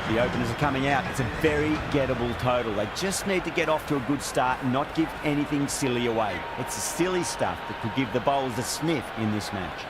The openers are coming out. It's a very gettable total. They just need to get off to a good start and not give anything silly away. It's the silly stuff that could give the bowlers a sniff in this match.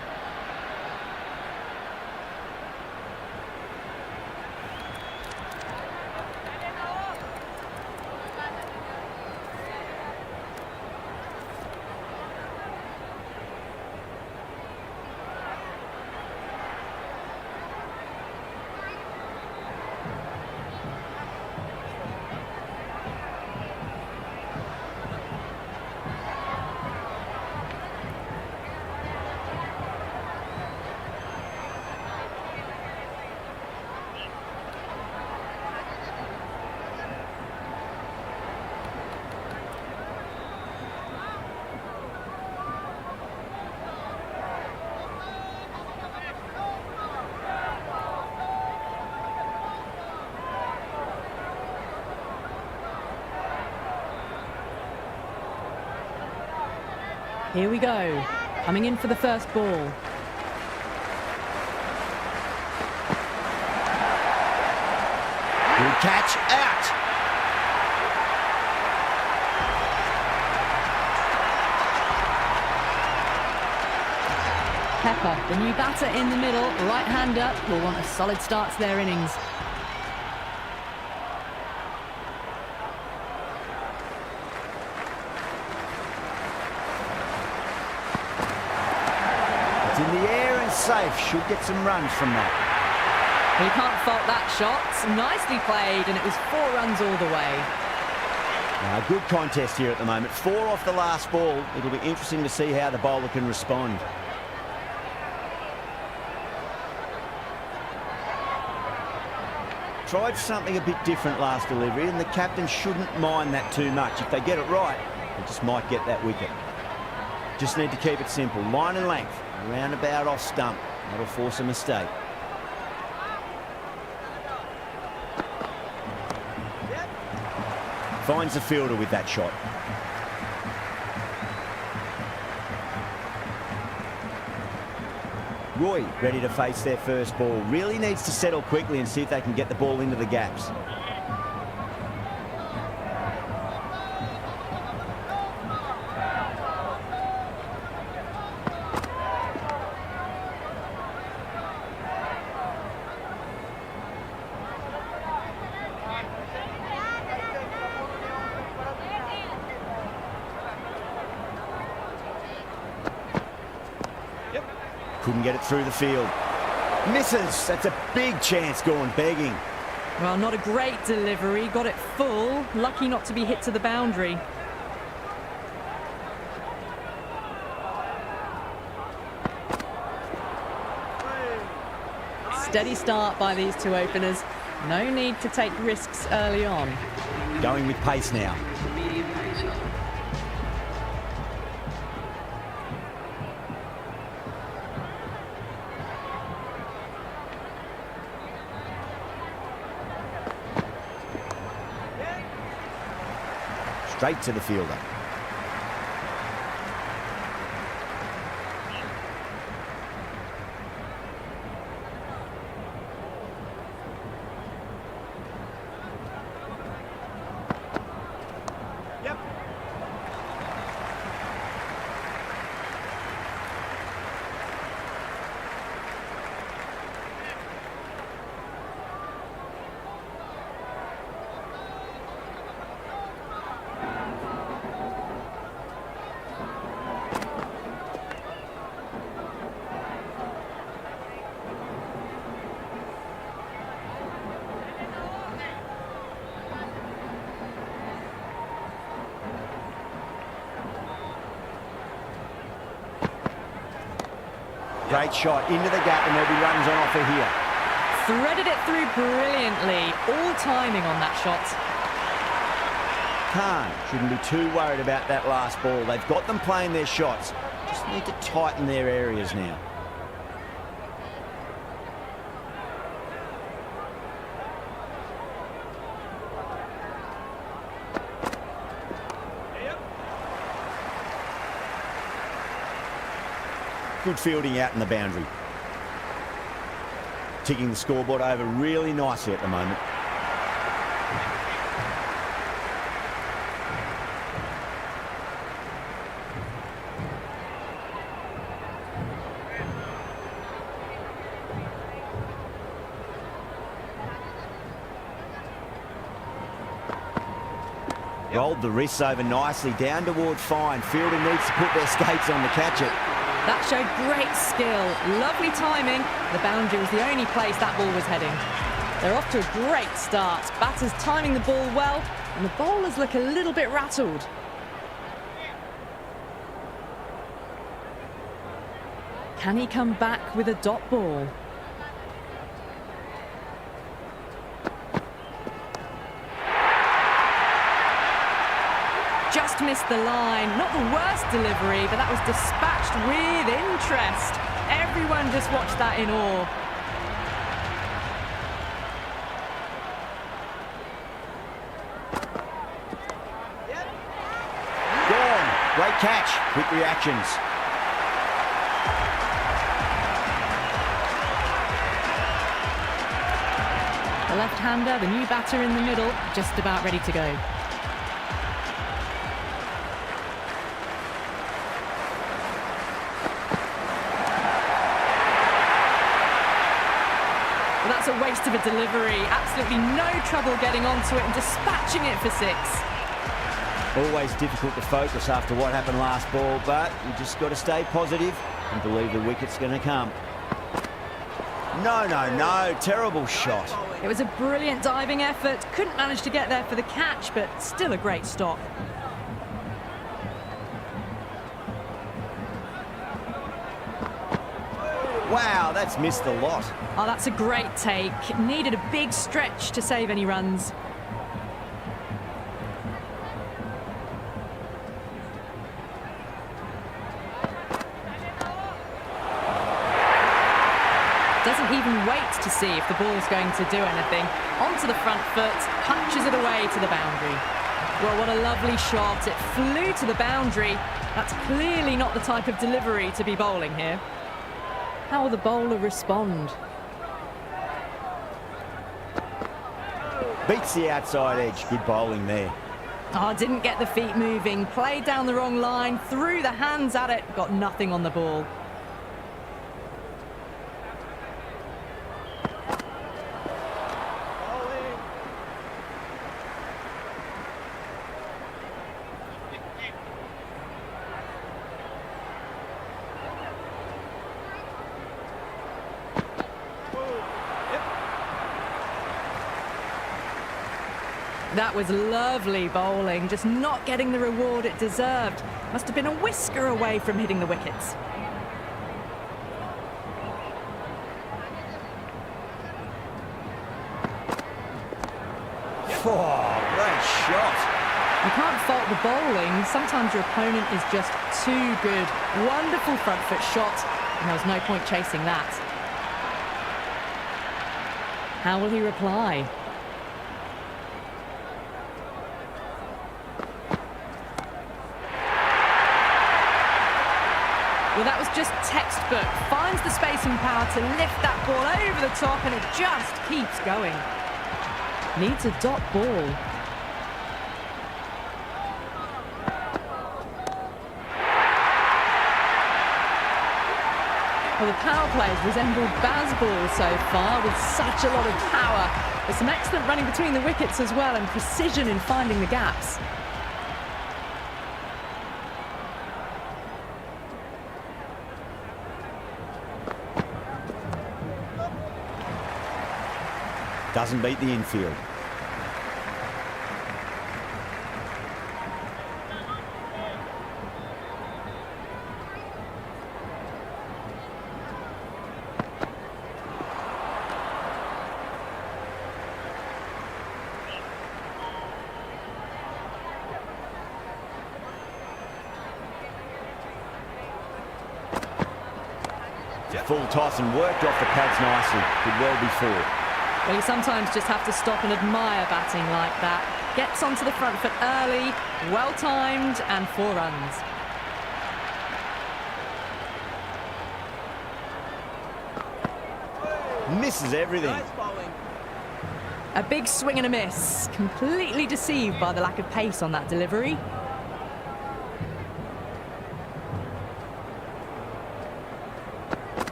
Here we go, coming in for the first ball. Good catch, out. Pepper, the new batter in the middle, right-hander, will want a solid start to their innings. It's in the air and safe. Should get some runs from that. He can't fault that shot. Nicely played, and it was 4 runs all the way. Good contest here at the moment. 4 off the last ball. It'll be interesting to see how the bowler can respond. Tried something a bit different last delivery, and the captain shouldn't mind that too much. If they get it right, they just might get that wicket. Just need to keep it simple. Line and length, roundabout off stump. That'll force a mistake. Finds the fielder with that shot. Roy ready to face their first ball. Really needs to settle quickly and see if they can get the ball into the gaps. Couldn't get it through the field. Misses. That's a big chance gone begging. Well, not a great delivery. Got it full. Lucky not to be hit to the boundary. Steady start by these two openers. No need to take risks early on. Going with pace now. Straight to the fielder. Great shot into the gap, and there'll be runs on offer here. Threaded it through brilliantly. All timing on that shot. Khan shouldn't be too worried about that last ball. They've got them playing their shots. Just need to tighten their areas now. Good fielding out in the boundary. ticking the scoreboard over really nicely at the moment. Rolled the wrists over nicely, down toward fine. Fielder needs to put their skates on to catch it. That showed great skill, lovely timing. The boundary was the only place that ball was heading. They're off to a great start. Batters timing the ball well, and the bowlers look a little bit rattled. Can he come back with a dot ball? Just missed the line. Not the worst delivery, but that was dispatched with interest. Everyone just watched that in awe. Gone. Great catch. Quick reactions. The left-hander, the new batter in the middle, just about ready to go. That's a waste of a delivery. Absolutely no trouble getting onto it and dispatching it for 6. Always difficult to focus after what happened last ball, but you just got to stay positive and believe the wicket's going to come. No, no, no. Terrible shot. It was a brilliant diving effort. Couldn't manage to get there for the catch, but still a great stop. Wow, that's missed a lot. Oh, that's a great take. Needed a big stretch to save any runs. Doesn't even wait to see if the ball's going to do anything. Onto the front foot, punches it away to the boundary. Well, what a lovely shot. It flew to the boundary. That's clearly not the type of delivery to be bowling here. How will the bowler respond? Beats the outside edge. Good bowling there. Oh, didn't get the feet moving. Played down the wrong line. Threw the hands at it. Got nothing on the ball. That was lovely bowling, just not getting the reward it deserved. Must have been a whisker away from hitting the wickets. Oh, great shot. You can't fault the bowling. Sometimes your opponent is just too good. Wonderful front foot shot, and there was no point chasing that. How will he reply? Well, that was just textbook. Finds the space and power to lift that ball over the top, and it just keeps going. Needs a dot ball. Well, the power play has resembled Bazball so far, with such a lot of power. There's some excellent running between the wickets as well, and precision in finding the gaps. Doesn't beat the infield. Full toss and worked off the pads nicely. Did well before. Well, you sometimes just have to stop and admire batting like that. Gets onto the front foot early, well-timed, and 4 runs. Misses everything. Nice bowling. A big swing and a miss. Completely deceived by the lack of pace on that delivery.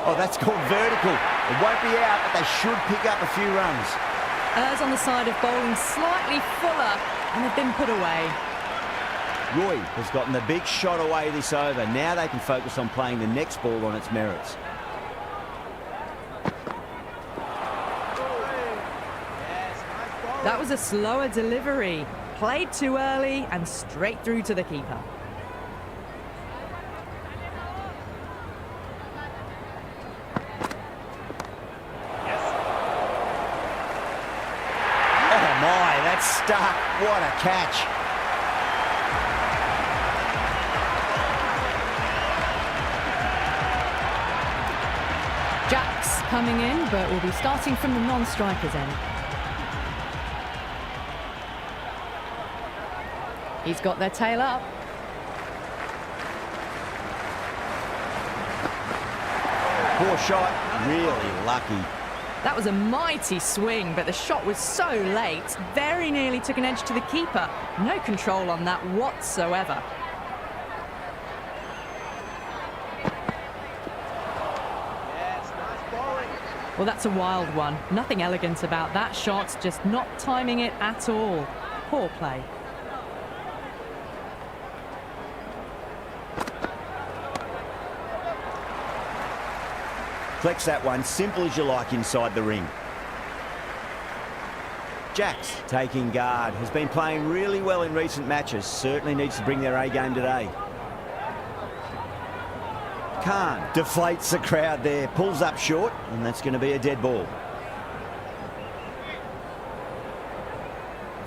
Oh, that's gone vertical. It won't be out, but they should pick up a few runs. Errs on the side of bowling slightly fuller, and they've been put away. Roy has gotten the big shot away this over. Now they can focus on playing the next ball on its merits. That was a slower delivery. Played too early and straight through to the keeper. Oh my, that's stuck. What a catch. Jacks coming in, but will be starting from the non-striker's end. He's got their tail up. Poor shot, really lucky. That was a mighty swing, but the shot was so late, very nearly took an edge to the keeper. No control on that whatsoever. Yes, nice bowling. Well, that's a wild one. Nothing elegant about that shot, just not timing it at all. Poor play. Flex that one, simple as you like inside the ring. Jacks taking guard, has been playing really well in recent matches. Certainly needs to bring their A game today. Khan deflates the crowd there, pulls up short, and that's going to be a dead ball.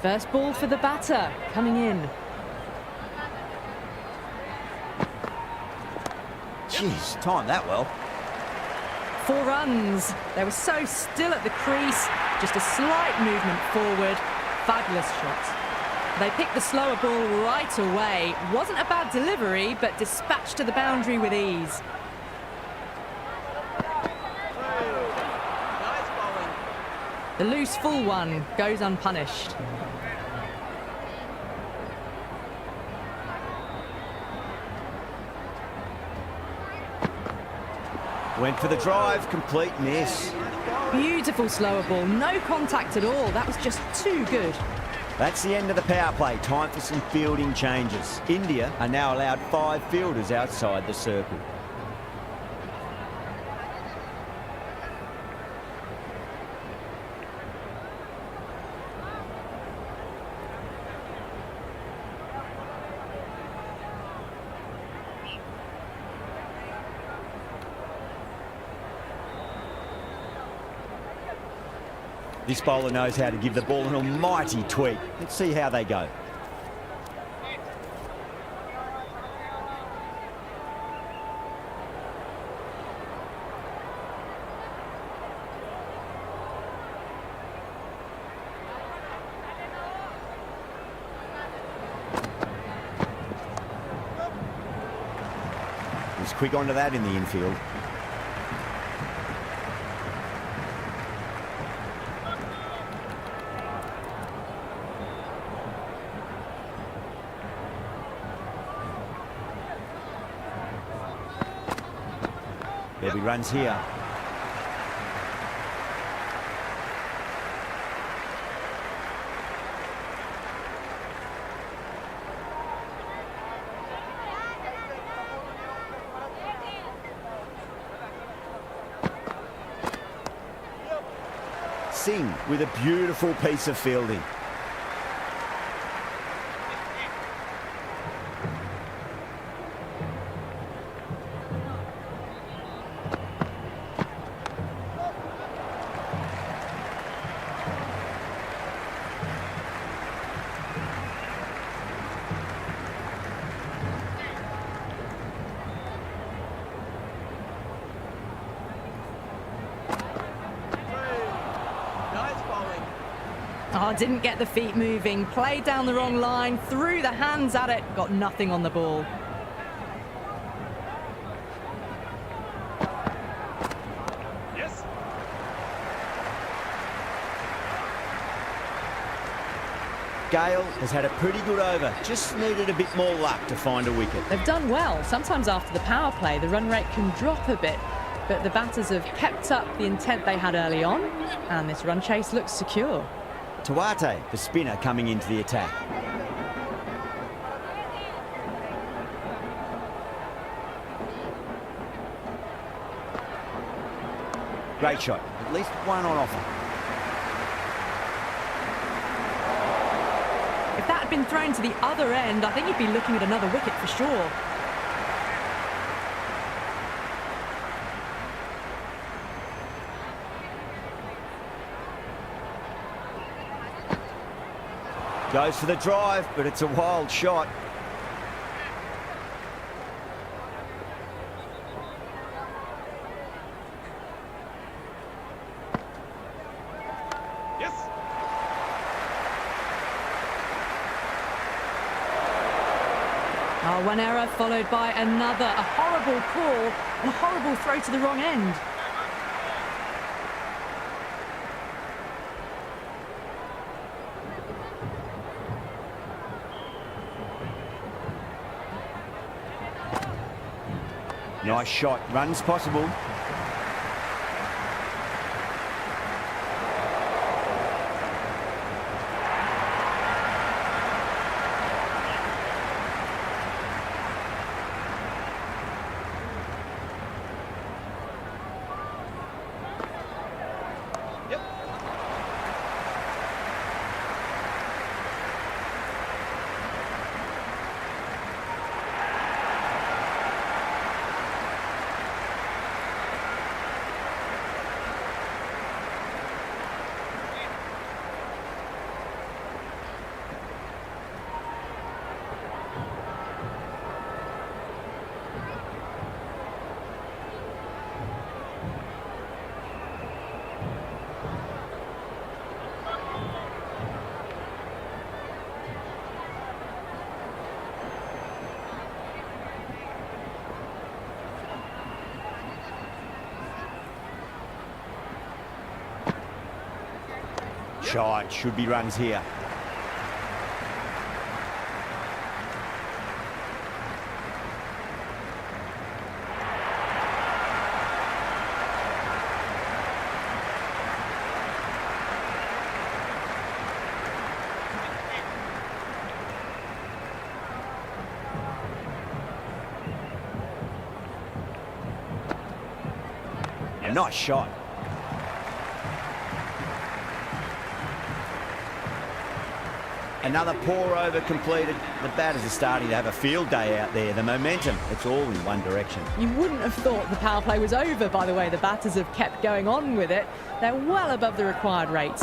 First ball for the batter, coming in. Jeez, timed that well. 4 runs. They were so still at the crease. Just a slight movement forward. Fabulous shot. They picked the slower ball right away. Wasn't a bad delivery, but dispatched to the boundary with ease. Nice bowling. The loose full one goes unpunished. Went for the drive, complete miss. Beautiful slower ball, no contact at all. That was just too good. That's the end of the power play. Time for some fielding changes. India are now allowed 5 fielders outside the circle. This bowler knows how to give the ball an almighty tweak. Let's see how they go. He's quick onto that in the infield. There'll be runs here. Singh with a beautiful piece of fielding. Oh, didn't get the feet moving. Played down the wrong line, threw the hands at it, got nothing on the ball. Gale has had a pretty good over. Just needed a bit more luck to find a wicket. They've done well. Sometimes after the power play, the run rate can drop a bit, but the batters have kept up the intent they had early on, and this run chase looks secure. Tawate, the spinner, coming into the attack. Great shot. At least one on offer. If that had been thrown to the other end, I think you'd be looking at another wicket for sure. Goes for the drive, but it's a wild shot. Yes. Oh, one error followed by another. A horrible call and a horrible throw to the wrong end. Nice shot. Runs possible. Yep. Shot. Should be runs here. A nice shot. Another poor over completed. The batters are starting to have a field day out there. The momentum, it's all in one direction. You wouldn't have thought the power play was over, by the way. The batters have kept going on with it. They're well above the required rate.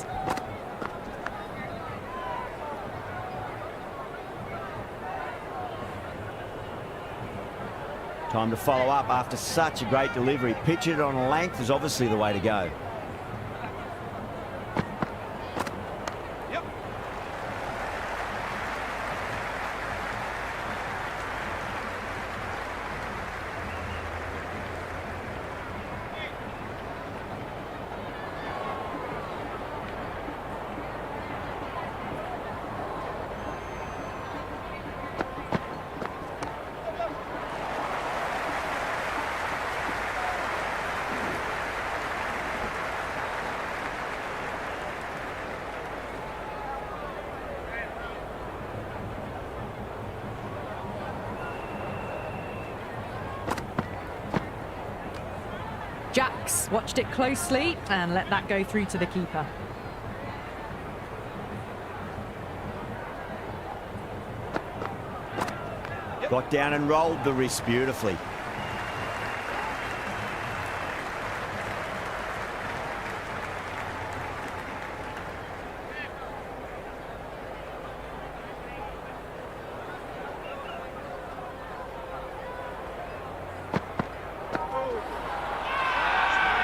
Time to follow up after such a great delivery. Pitch it on length is obviously the way to go. Yep. Jacks watched it closely and let that go through to the keeper. Got down and rolled the wrist beautifully.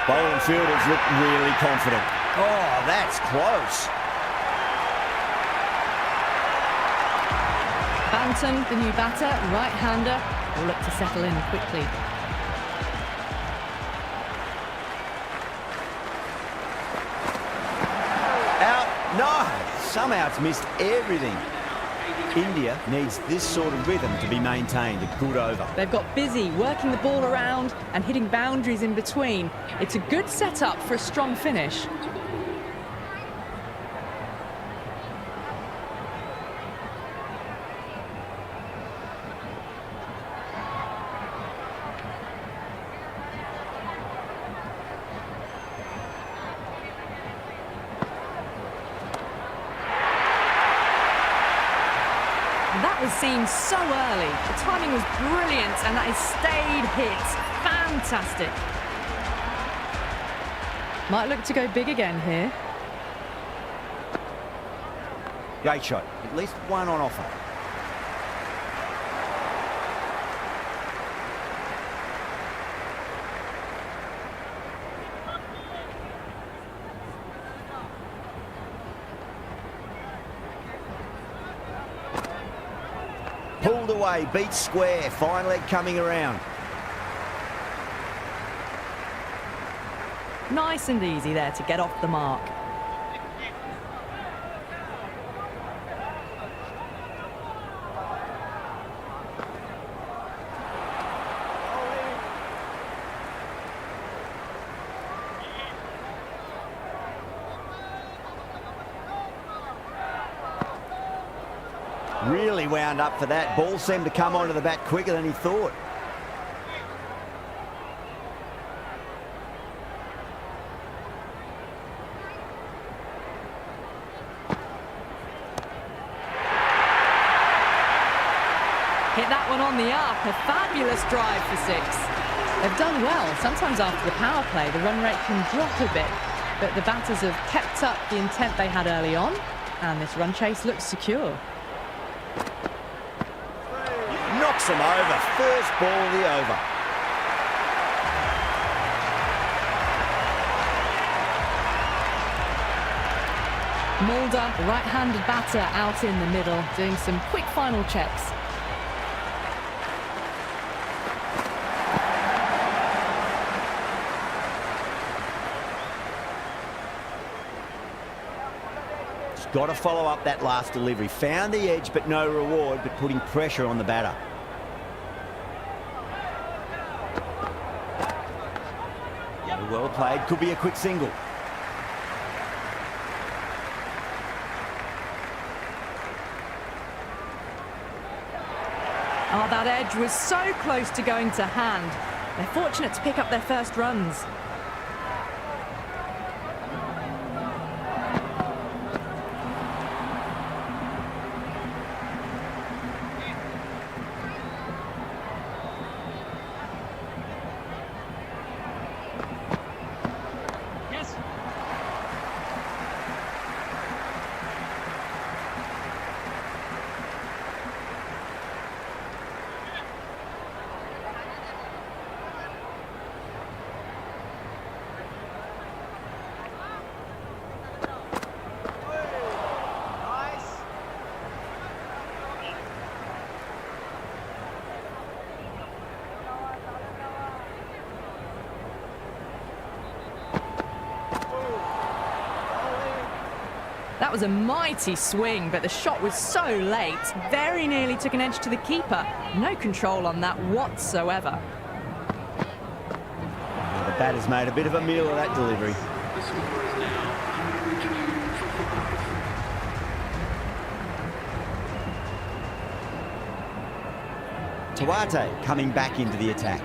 Bowling fielders look really confident. Oh, that's close. Banton, the new batter, right-hander, will look to settle in quickly. Out. No. Somehow it's missed everything. India needs this sort of rhythm to be maintained. A good over. They've got busy working the ball around and hitting boundaries in between. It's a good setup for a strong finish. That was seen so early. The timing was brilliant and that has stayed hit. Fantastic. Might look to go big again here. Great shot. At least one on offer. Pulled away, beat square, fine leg coming around. Nice and easy there to get off the mark. Really wound up for that. Ball seemed to come onto the bat quicker than he thought. Hit that one on the up. A fabulous drive for six. They've done well. Sometimes after the power play, the run rate can drop a bit, but the batters have kept up the intent they had early on, and this run chase looks secure. Knocks him over. First ball of the over. Mulder, the right-handed batter, out in the middle, doing some quick final checks. Got to follow up that last delivery. Found the edge, but no reward, but putting pressure on the batter. Well played. Could be a quick single. Oh, that edge was so close to going to hand. They're fortunate to pick up their first runs. That was a mighty swing, but the shot was so late. Very nearly took an edge to the keeper. No control on that whatsoever. The batter's made a bit of a meal of that delivery. Tawate coming back into the attack.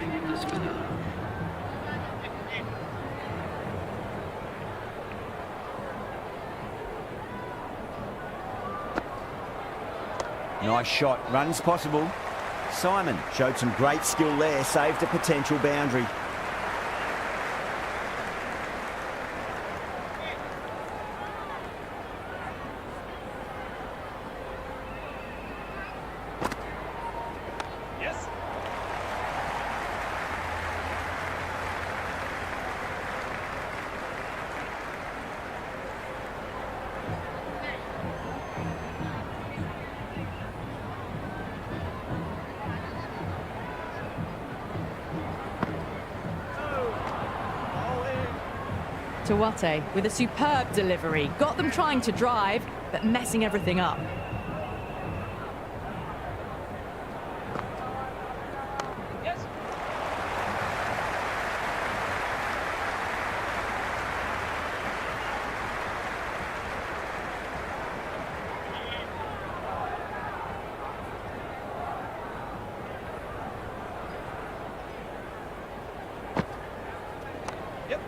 Nice shot, runs possible. Simon showed some great skill there, saved a potential boundary. Yes. Tawate with a superb delivery. Got them trying to drive, but messing everything up. Yes. Yep.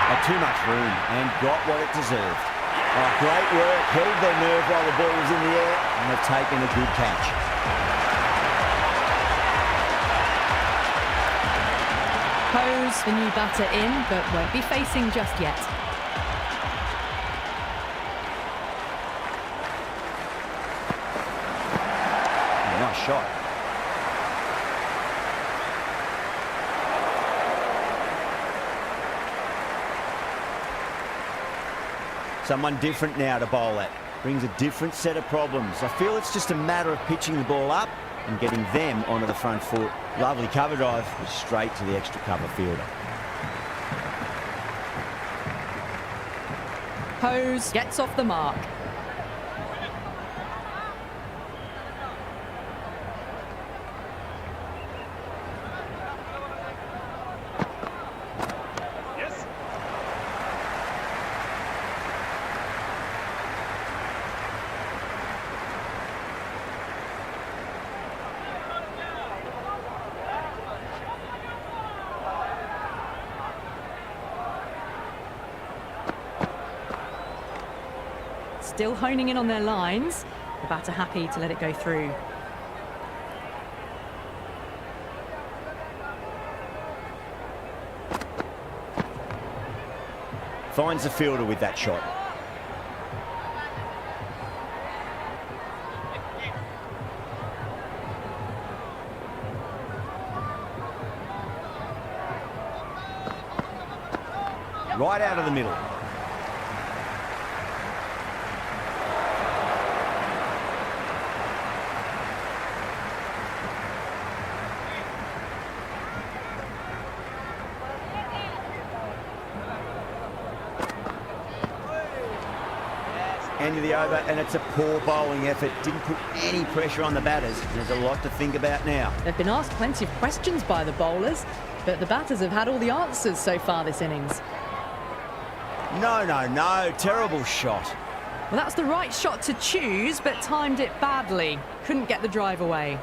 Had too much room and got what it deserved. Oh, great work. Held their nerve while the ball was in the air, and they've taken a good catch. Hose the new batter in, but won't be facing just yet. Nice shot. Someone different now to bowl at. Brings a different set of problems. I feel it's just a matter of pitching the ball up and getting them onto the front foot. Lovely cover drive, straight to the extra cover fielder. Hose gets off the mark. Yes. Still honing in on their lines. The batter happy to let it go through. Finds the fielder with that shot. Right out of the middle. End of the over, and it's a poor bowling effort. Didn't put any pressure on the batters. There's a lot to think about now. They've been asked plenty of questions by the bowlers, but the batters have had all the answers so far this innings. No, no, no. Terrible shot. Well, that's the right shot to choose, but timed it badly. Couldn't get the drive away.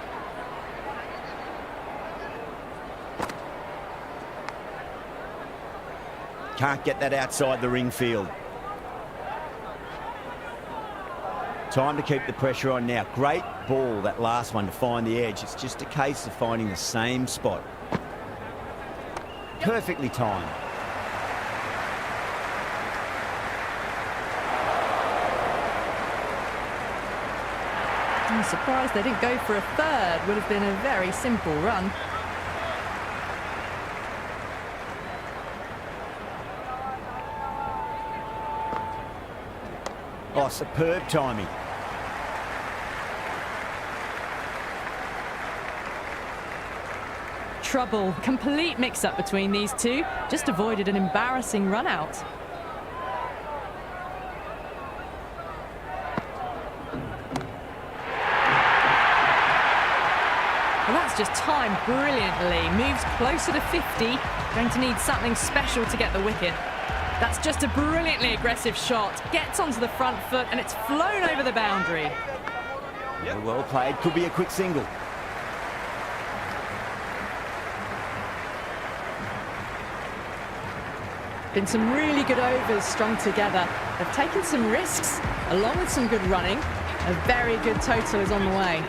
Can't get that outside the ring field. Time to keep the pressure on now. Great ball, that last one, to find the edge. It's just a case of finding the same spot. Perfectly timed. I'm surprised they didn't go for a third. Would have been a very simple run. Oh, superb timing. Trouble. Complete mix-up between these two. Just avoided an embarrassing run-out. Well, that's just timed brilliantly. Moves closer to 50. Going to need something special to get the wicket. That's just a brilliantly aggressive shot. Gets onto the front foot and it's flown over the boundary. Well played. Could be a quick single. Been some really good overs strung together. They've taken some risks along with some good running. A very good total is on the way.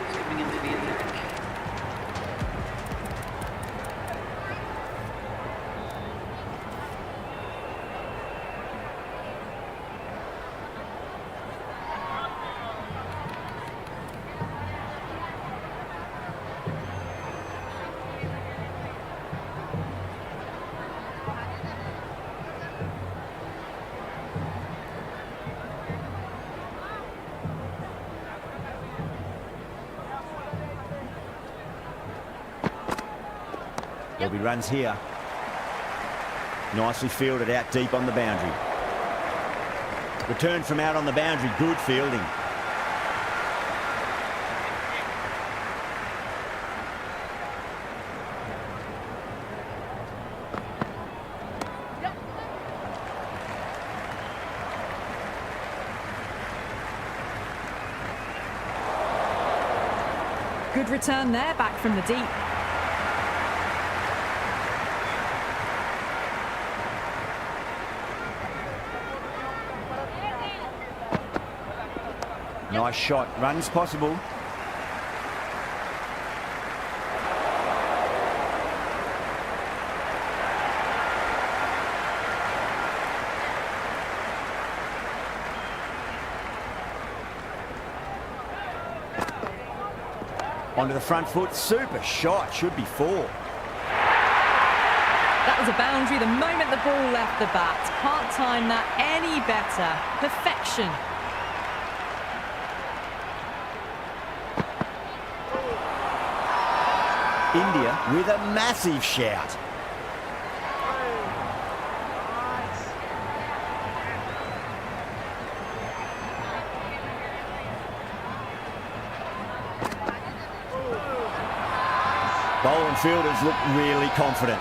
There'll be runs here. Nicely fielded out deep on the boundary. Return from out on the boundary, good fielding. Good return there, back from the deep. Nice shot. Runs possible. Onto the front foot. Super shot. Should be 4. That was a boundary the moment the ball left the bat. Can't time that any better. Perfection. India with a massive shout. Bowling fielders look really confident.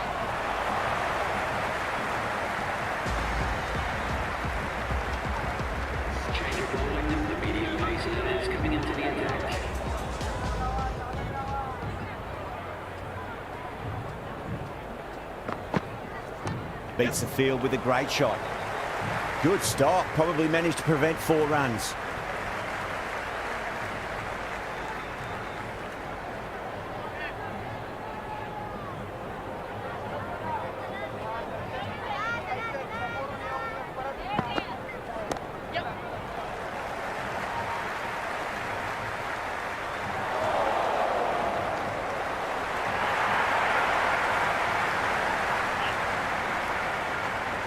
Beats the field with a great shot. Good stop. Probably managed to prevent 4 runs.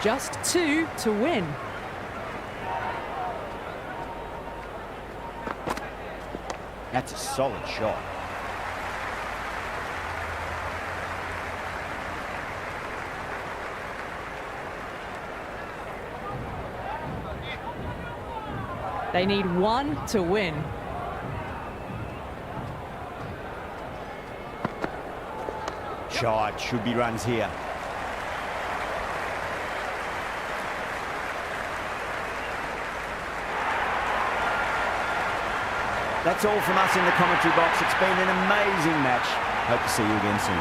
Just 2 to win. That's a solid shot. They need 1 to win. Shot. Should be runs here. That's all from us in the commentary box. It's been an amazing match. Hope to see you again soon.